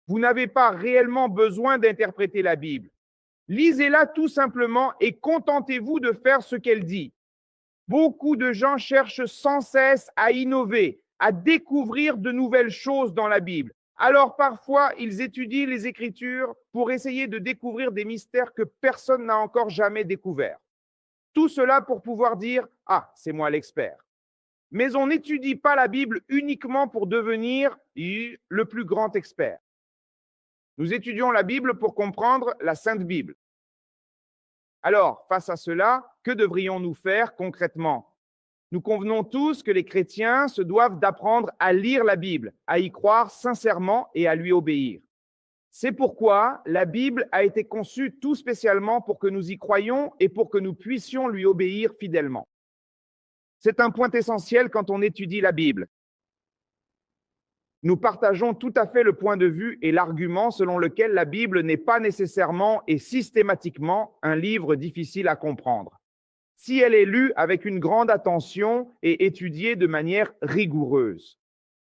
Vous n'avez pas réellement besoin d'interpréter la Bible. Lisez-la tout simplement et contentez-vous de faire ce qu'elle dit. Beaucoup de gens cherchent sans cesse à innover, à découvrir de nouvelles choses dans la Bible. Alors parfois, ils étudient les Écritures pour essayer de découvrir des mystères que personne n'a encore jamais découverts. Tout cela pour pouvoir dire « Ah, c'est moi l'expert ». Mais on n'étudie pas la Bible uniquement pour devenir le plus grand expert. Nous étudions la Bible pour comprendre la Sainte Bible. Alors, face à cela, que devrions-nous faire concrètement? Nous convenons tous que les chrétiens se doivent d'apprendre à lire la Bible, à y croire sincèrement et à lui obéir. C'est pourquoi la Bible a été conçue tout spécialement pour que nous y croyions et pour que nous puissions lui obéir fidèlement. C'est un point essentiel quand on étudie la Bible. Nous partageons tout à fait le point de vue et l'argument selon lequel la Bible n'est pas nécessairement et systématiquement un livre difficile à comprendre, si elle est lue avec une grande attention et étudiée de manière rigoureuse.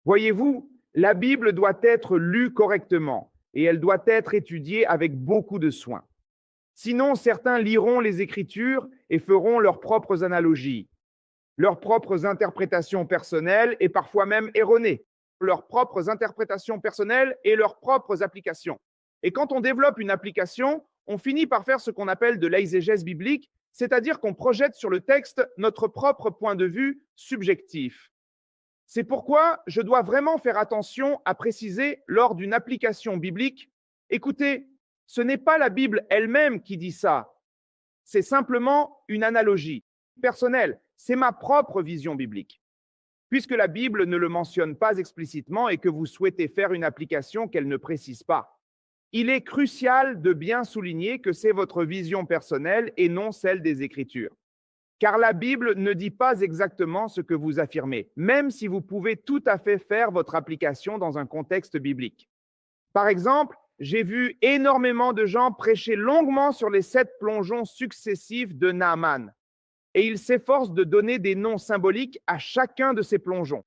Voyez-vous, la Bible doit être lue correctement et elle doit être étudiée avec beaucoup de soin. Sinon, certains liront les Écritures et feront leurs propres analogies, leurs propres interprétations personnelles et parfois même erronées, leurs propres interprétations personnelles et leurs propres applications. Et quand on développe une application, on finit par faire ce qu'on appelle de l'exégèse biblique, c'est-à-dire qu'on projette sur le texte notre propre point de vue subjectif. C'est pourquoi je dois vraiment faire attention à préciser lors d'une application biblique, écoutez, ce n'est pas la Bible elle-même qui dit ça, c'est simplement une analogie personnelle, c'est ma propre vision biblique. Puisque la Bible ne le mentionne pas explicitement et que vous souhaitez faire une application qu'elle ne précise pas. Il est crucial de bien souligner que c'est votre vision personnelle et non celle des Écritures. Car la Bible ne dit pas exactement ce que vous affirmez, même si vous pouvez tout à fait faire votre application dans un contexte biblique. Par exemple, j'ai vu énormément de gens prêcher longuement sur les 7 plongeons successifs de Naaman. Et ils s'efforcent de donner des noms symboliques à chacun de ces plongeons.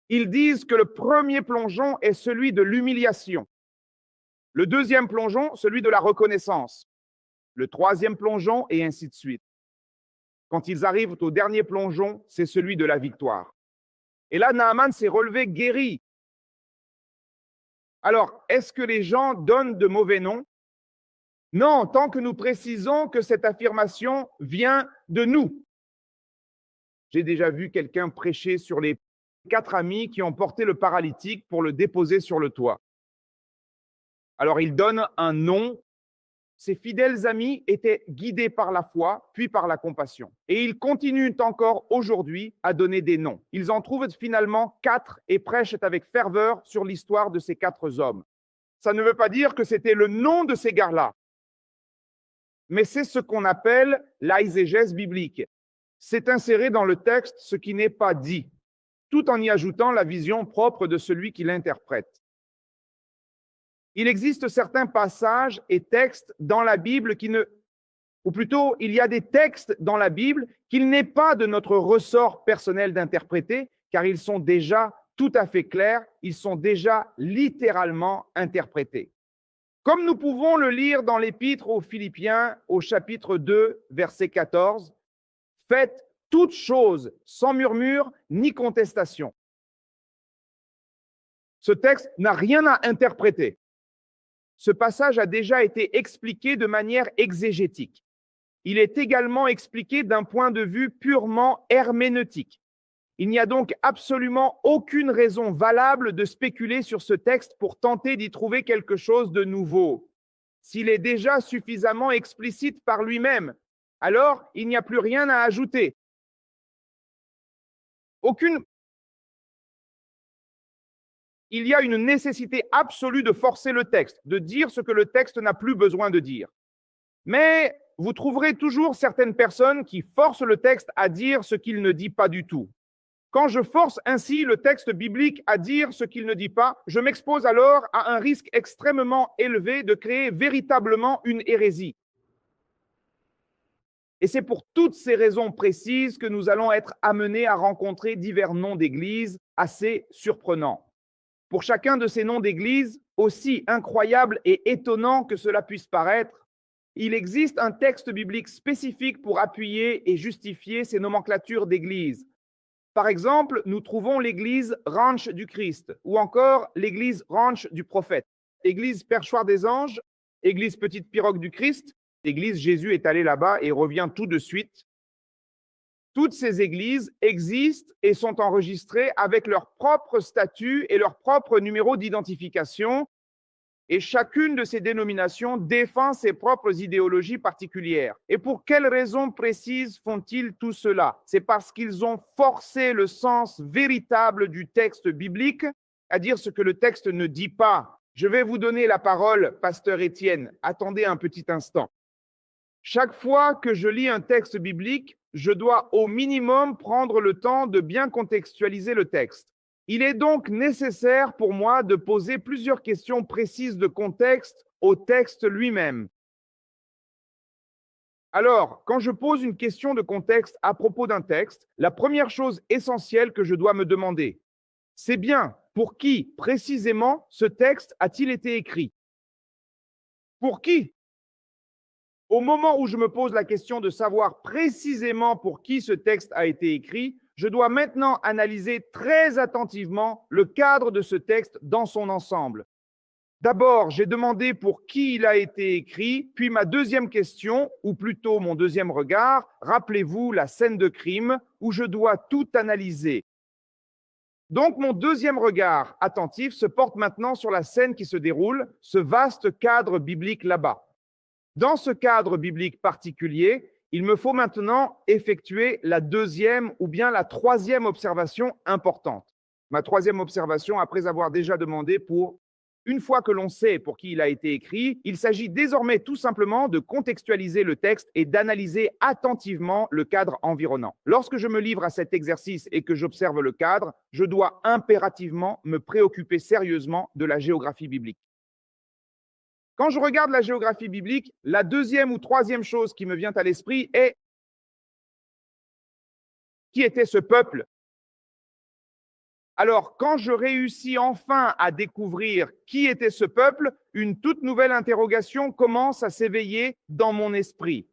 Ils disent que le premier plongeon est celui de l'humiliation, le deuxième plongeon, celui de la reconnaissance, le troisième plongeon, et ainsi de suite. Quand ils arrivent au dernier plongeon, c'est celui de la victoire. Et là, Naaman s'est relevé guéri. Alors, est-ce que les gens donnent de mauvais noms? Non, tant que nous précisons que cette affirmation vient de nous. J'ai déjà vu quelqu'un prêcher sur les 4 amis qui ont porté le paralytique pour le déposer sur le toit. Alors, il donne un nom. Ces fidèles amis étaient guidés par la foi, puis par la compassion. Et ils continuent encore aujourd'hui à donner des noms. Ils en trouvent finalement 4 et prêchent avec ferveur sur l'histoire de ces 4 hommes. Ça ne veut pas dire que c'était le nom de ces gars-là. Mais c'est ce qu'on appelle l'exégèse biblique. C'est insérer dans le texte ce qui n'est pas dit, tout en y ajoutant la vision propre de celui qui l'interprète. Il existe certains passages et textes dans la Bible ou plutôt, il y a des textes dans la Bible qu'il n'est pas de notre ressort personnel d'interpréter, car ils sont déjà tout à fait clairs, ils sont déjà littéralement interprétés. Comme nous pouvons le lire dans l'Épître aux Philippiens, au chapitre 2, verset 14, « Faites toutes choses sans murmure ni contestation. » Ce texte n'a rien à interpréter. Ce passage a déjà été expliqué de manière exégétique. Il est également expliqué d'un point de vue purement herméneutique. Il n'y a donc absolument aucune raison valable de spéculer sur ce texte pour tenter d'y trouver quelque chose de nouveau. S'il est déjà suffisamment explicite par lui-même, alors il n'y a plus rien à ajouter. Il y a une nécessité absolue de forcer le texte, de dire ce que le texte n'a plus besoin de dire. Mais vous trouverez toujours certaines personnes qui forcent le texte à dire ce qu'il ne dit pas du tout. Quand je force ainsi le texte biblique à dire ce qu'il ne dit pas, je m'expose alors à un risque extrêmement élevé de créer véritablement une hérésie. Et c'est pour toutes ces raisons précises que nous allons être amenés à rencontrer divers noms d'églises assez surprenants. Pour chacun de ces noms d'églises, aussi incroyable et étonnant que cela puisse paraître, il existe un texte biblique spécifique pour appuyer et justifier ces nomenclatures d'église. Par exemple, nous trouvons l'église Ranch du Christ ou encore l'église Ranch du Prophète, église Perchoir des Anges, église Petite Pirogue du Christ, église Jésus est allé là-bas et revient tout de suite. Toutes ces églises existent et sont enregistrées avec leur propre statut et leur propre numéro d'identification. Et chacune de ces dénominations défend ses propres idéologies particulières. Et pour quelles raisons précises font-ils tout cela? C'est parce qu'ils ont forcé le sens véritable du texte biblique, à dire ce que le texte ne dit pas. Je vais vous donner la parole, pasteur Étienne. Attendez un petit instant. Chaque fois que je lis un texte biblique, je dois au minimum prendre le temps de bien contextualiser le texte. Il est donc nécessaire pour moi de poser plusieurs questions précises de contexte au texte lui-même. Alors, quand je pose une question de contexte à propos d'un texte, la première chose essentielle que je dois me demander, c'est bien pour qui précisément ce texte a-t-il été écrit? Pour qui? Au moment où je me pose la question de savoir précisément pour qui ce texte a été écrit, je dois maintenant analyser très attentivement le cadre de ce texte dans son ensemble. D'abord, j'ai demandé pour qui il a été écrit, puis ma deuxième question, ou plutôt mon deuxième regard, rappelez-vous la scène de crime où je dois tout analyser. Donc mon deuxième regard attentif se porte maintenant sur la scène qui se déroule, ce vaste cadre biblique là-bas. Dans ce cadre biblique particulier, il me faut maintenant effectuer la deuxième ou bien la troisième observation importante. Ma troisième observation, après avoir déjà demandé pour, une fois que l'on sait pour qui il a été écrit, il s'agit désormais tout simplement de contextualiser le texte et d'analyser attentivement le cadre environnant. Lorsque je me livre à cet exercice et que j'observe le cadre, je dois impérativement me préoccuper sérieusement de la géographie biblique. Quand je regarde la géographie biblique, la deuxième ou troisième chose qui me vient à l'esprit est qui était ce peuple? Alors, quand je réussis enfin à découvrir qui était ce peuple, une toute nouvelle interrogation commence à s'éveiller dans mon esprit.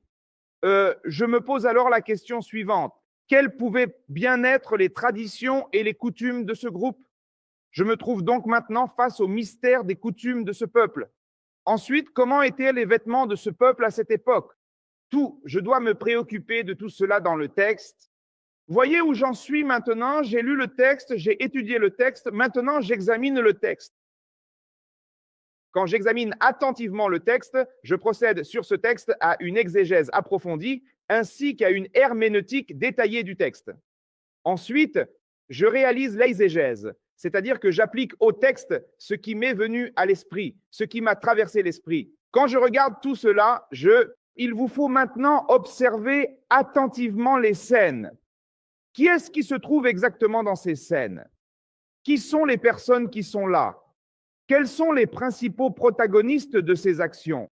Je me pose alors la question suivante. Quelles pouvaient bien être les traditions et les coutumes de ce groupe? Je me trouve donc maintenant face au mystère des coutumes de ce peuple. Ensuite, comment étaient les vêtements de ce peuple à cette époque? Je dois me préoccuper de tout cela dans le texte. Voyez où j'en suis maintenant, j'ai lu le texte, j'ai étudié le texte, maintenant j'examine le texte. Quand j'examine attentivement le texte, je procède sur ce texte à une exégèse approfondie ainsi qu'à une herméneutique détaillée du texte. Ensuite, je réalise l'exégèse, c'est-à-dire que j'applique au texte ce qui m'est venu à l'esprit, ce qui m'a traversé l'esprit. Quand je regarde tout cela, il vous faut maintenant observer attentivement les scènes. Qui est-ce qui se trouve exactement dans ces scènes? Qui sont les personnes qui sont là? Quels sont les principaux protagonistes de ces actions?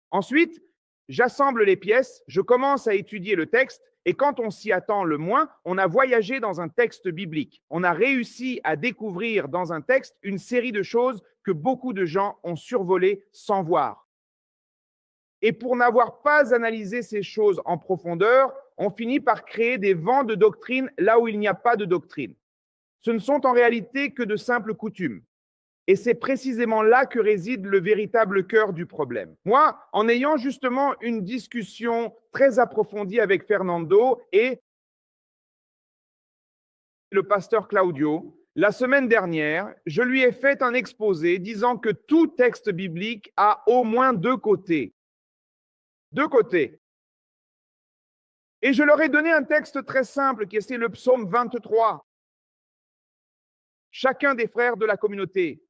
Ensuite, j'assemble les pièces, je commence à étudier le texte et quand on s'y attend le moins, on a voyagé dans un texte biblique. On a réussi à découvrir dans un texte une série de choses que beaucoup de gens ont survolées sans voir. Et pour n'avoir pas analysé ces choses en profondeur, on finit par créer des vents de doctrine là où il n'y a pas de doctrine. Ce ne sont en réalité que de simples coutumes. Et c'est précisément là que réside le véritable cœur du problème. Moi, en ayant justement une discussion très approfondie avec Fernando et le pasteur Claudio, la semaine dernière, je lui ai fait un exposé disant que tout texte biblique a au moins deux côtés. Deux côtés. Et je leur ai donné un texte très simple qui est le psaume 23. Chacun des frères de la communauté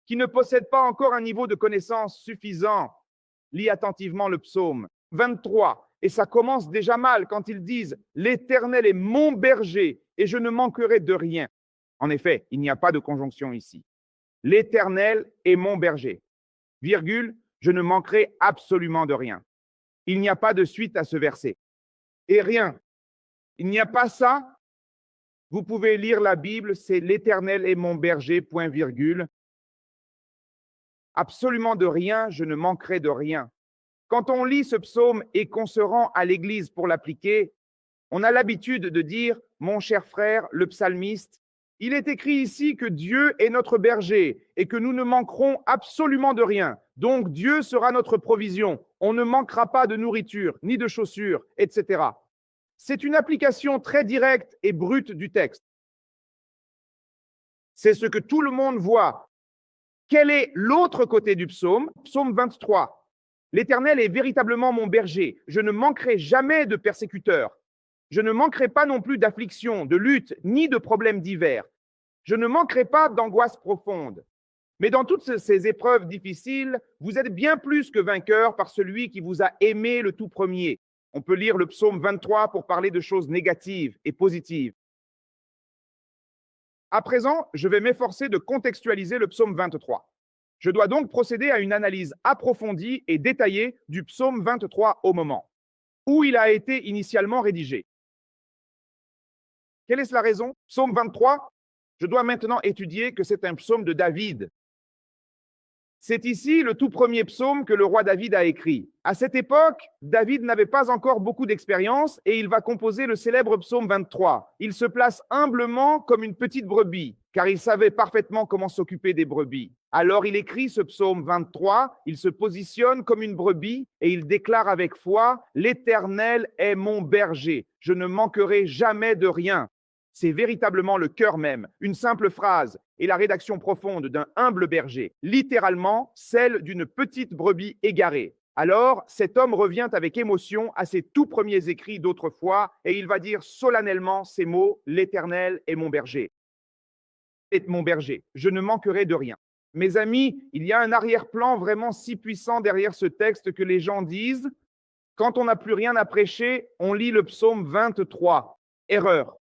qui ne possède pas encore un niveau de connaissance suffisant, lit attentivement le psaume 23. Et ça commence déjà mal quand ils disent « L'Éternel est mon berger et je ne manquerai de rien ». En effet, il n'y a pas de conjonction ici. « L'Éternel est mon berger, virgule, je ne manquerai absolument de rien ». Il n'y a pas de suite à ce verset. Et rien. Il n'y a pas ça. Vous pouvez lire la Bible, c'est « L'Éternel est mon berger, point virgule ». Absolument de rien, je ne manquerai de rien. Quand on lit ce psaume et qu'on se rend à l'église pour l'appliquer, on a l'habitude de dire, mon cher frère, le psalmiste, il est écrit ici que Dieu est notre berger et que nous ne manquerons absolument de rien. Donc Dieu sera notre provision. On ne manquera pas de nourriture, ni de chaussures, etc. C'est une application très directe et brute du texte. C'est ce que tout le monde voit. Quel est l'autre côté du psaume? Psaume 23. L'Éternel est véritablement mon berger. Je ne manquerai jamais de persécuteurs. Je ne manquerai pas non plus d'affliction, de lutte, ni de problèmes divers. Je ne manquerai pas d'angoisse profonde. Mais dans toutes ces épreuves difficiles, vous êtes bien plus que vainqueurs par celui qui vous a aimé le tout premier. On peut lire le psaume 23 pour parler de choses négatives et positives. À présent, je vais m'efforcer de contextualiser le psaume 23. Je dois donc procéder à une analyse approfondie et détaillée du psaume 23 au moment où il a été initialement rédigé. Quelle est la raison? Psaume 23, je dois maintenant étudier que c'est un psaume de David. C'est ici le tout premier psaume que le roi David a écrit. À cette époque, David n'avait pas encore beaucoup d'expérience et il va composer le célèbre psaume 23. Il se place humblement comme une petite brebis, car il savait parfaitement comment s'occuper des brebis. Alors il écrit ce psaume 23, il se positionne comme une brebis et il déclare avec foi, « L'Éternel est mon berger, je ne manquerai jamais de rien ». C'est véritablement le cœur même, une simple phrase et la rédaction profonde d'un humble berger, littéralement celle d'une petite brebis égarée. Alors, cet homme revient avec émotion à ses tout premiers écrits d'autrefois et il va dire solennellement ces mots, « L'Éternel est mon berger. Est mon berger, je ne manquerai de rien ». Mes amis, il y a un arrière-plan vraiment si puissant derrière ce texte que les gens disent, quand on n'a plus rien à prêcher, on lit le psaume 23. Erreur.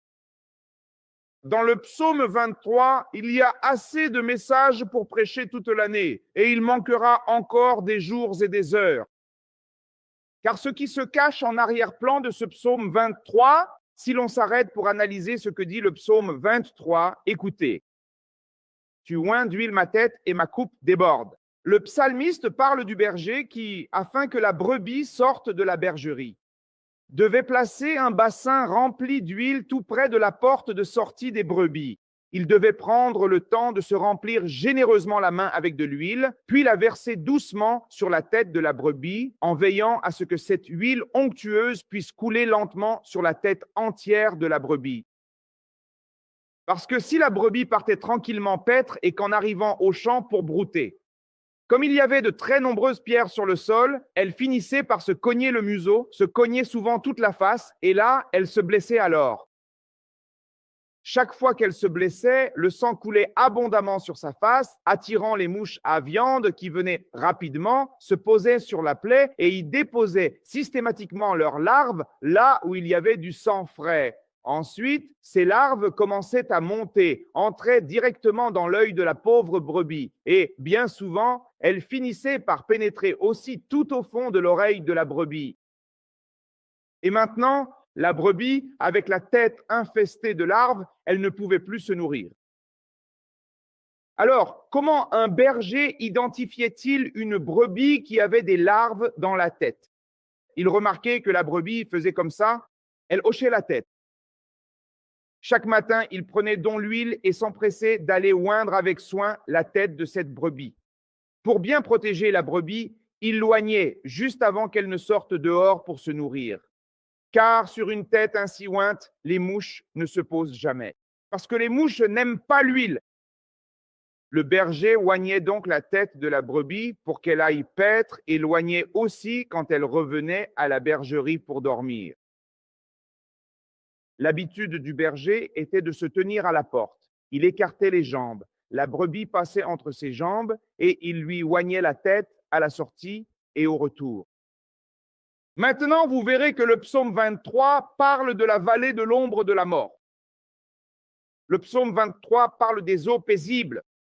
Dans le psaume 23, il y a assez de messages pour prêcher toute l'année et il manquera encore des jours et des heures. Car ce qui se cache en arrière-plan de ce psaume 23, si l'on s'arrête pour analyser ce que dit le psaume 23, écoutez. Tu oins d'huile ma tête et ma coupe déborde. Le psalmiste parle du berger qui, afin que la brebis sorte de la bergerie, devait placer un bassin rempli d'huile tout près de la porte de sortie des brebis. Il devait prendre le temps de se remplir généreusement la main avec de l'huile, puis la verser doucement sur la tête de la brebis, en veillant à ce que cette huile onctueuse puisse couler lentement sur la tête entière de la brebis. Parce que si la brebis partait tranquillement paître et qu'en arrivant au champ pour brouter, comme il y avait de très nombreuses pierres sur le sol, elle finissait par se cogner le museau, se cogner souvent toute la face, et là, elle se blessait alors. Chaque fois qu'elle se blessait, le sang coulait abondamment sur sa face, attirant les mouches à viande qui venaient rapidement, se posaient sur la plaie et y déposaient systématiquement leurs larves là où il y avait du sang frais. Ensuite, ces larves commençaient à monter, entraient directement dans l'œil de la pauvre brebis et, bien souvent, elles finissaient par pénétrer aussi tout au fond de l'oreille de la brebis. Et maintenant, la brebis, avec la tête infestée de larves, elle ne pouvait plus se nourrir. Alors, comment un berger identifiait-il une brebis qui avait des larves dans la tête? Il remarquait que la brebis faisait comme ça, elle hochait la tête. Chaque matin, il prenait donc l'huile et s'empressait d'aller oindre avec soin la tête de cette brebis. Pour bien protéger la brebis, il l'oignait juste avant qu'elle ne sorte dehors pour se nourrir. Car sur une tête ainsi ointe, les mouches ne se posent jamais. Parce que les mouches n'aiment pas l'huile. Le berger oignait donc la tête de la brebis pour qu'elle aille paître et l'oignait aussi quand elle revenait à la bergerie pour dormir. L'habitude du berger était de se tenir à la porte. Il écartait les jambes. La brebis passait entre ses jambes et il lui oignait la tête à la sortie et au retour. Maintenant, vous verrez que le psaume 23 parle de la vallée de l'ombre de la mort. Le psaume 23 parle des eaux paisibles,